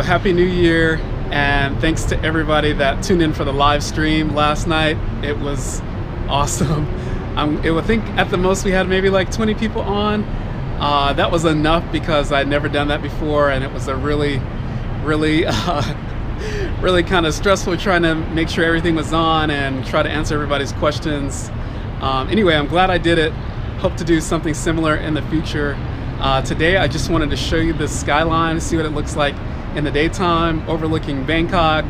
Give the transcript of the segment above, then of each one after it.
Happy New Year, and thanks to everybody that tuned in for the live stream last night. It was awesome. I think at the most we had maybe like 20 people on. That was enough because I'd never done that before, and it was a really kind of stressful trying to make sure everything was on and try to answer everybody's questions. Anyway, I'm glad I did it. Hope to do something similar in the future. Today I just wanted to show you the skyline, see what it looks like in the daytime, overlooking Bangkok,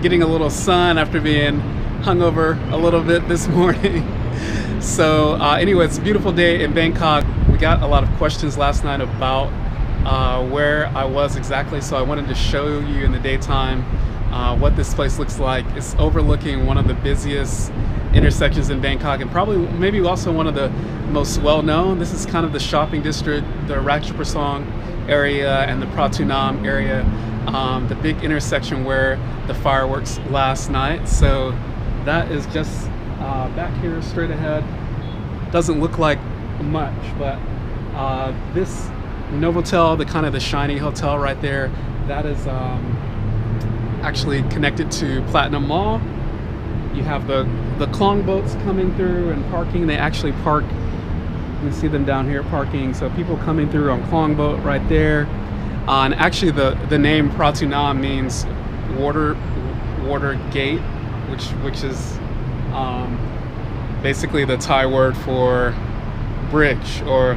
getting a little sun after being hungover a little bit this morning. So anyway, it's a beautiful day in Bangkok. We got a lot of questions last night about where I was exactly, so I wanted to show you in the daytime what this place looks like. It's overlooking one of the busiest intersections in Bangkok, and probably maybe also one of the most well-known. This is kind of the shopping district, the Ratchaprasong area and the Pratunam area, the big intersection where the fireworks last night. So that is just back here straight ahead. Doesn't look like much, but this Novotel, the kind of the shiny hotel right there, that is actually connected to Platinum Mall. You have the Klong boats coming through and parking. They actually park, you can see them down here parking. So people coming through on Klong boat right there. And actually the name Pratunam means water gate, which is basically the Thai word for bridge or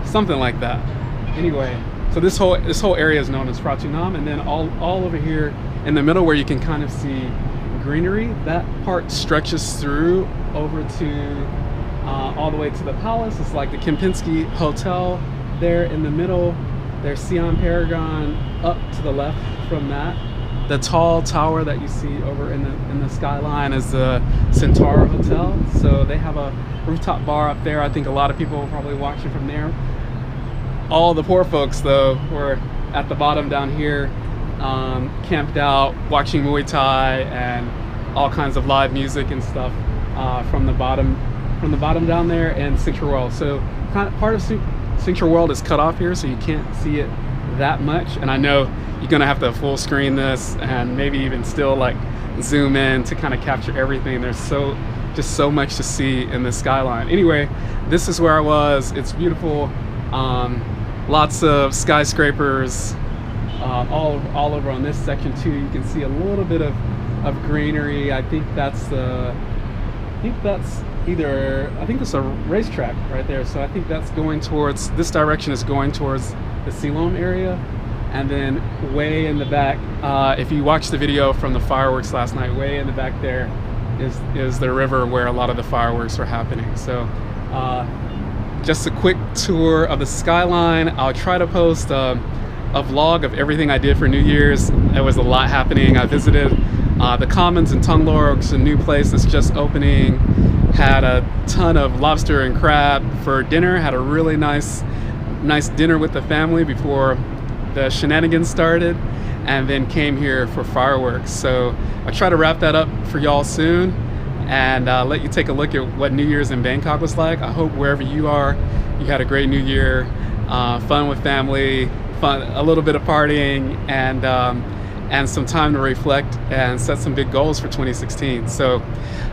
something like that. Anyway, so this whole area is known as Pratunam, and then all over here in the middle where you can kind of see greenery, that part stretches through over to all the way to the palace. It's like the Kempinski Hotel there in the middle. There's Siam Paragon up to the left from that. The tall tower that you see over in the skyline is the Center Hotel. So they have a rooftop bar up there. I think a lot of people are probably watching from there. All the poor folks though were at the bottom down here, camped out watching Muay Thai and all kinds of live music and stuff from the bottom down there in Central World. So part of Central World is cut off here, so you can't see it that much. And I know you're gonna have to full screen this and maybe even still like zoom in to kind of capture everything. There's just so much to see in the skyline. Anyway, this is where I was. It's beautiful. Lots of skyscrapers all over on this section too. You can see a little bit of greenery. I think that's a racetrack right there. So I think that's going towards, this direction is going towards the Siloam area. And then way in the back, if you watch the video from the fireworks last night, way in the back there is the river where a lot of the fireworks are happening. So just a quick tour of the skyline. I'll try to post a vlog of everything I did for New Year's. There was a lot happening. I visited the Commons in Tonglor, which is a new place that's just opening. Had a ton of lobster and crab for dinner. Had a really nice dinner with the family before the shenanigans started, and then came here for fireworks. So I'll try to wrap that up for y'all soon and let you take a look at what New Year's in Bangkok was like. I hope wherever you are, you had a great New Year, fun with family, a little bit of partying, and some time to reflect and set some big goals for 2016. So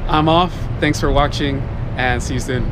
I'm off. Thanks for watching, and see you soon.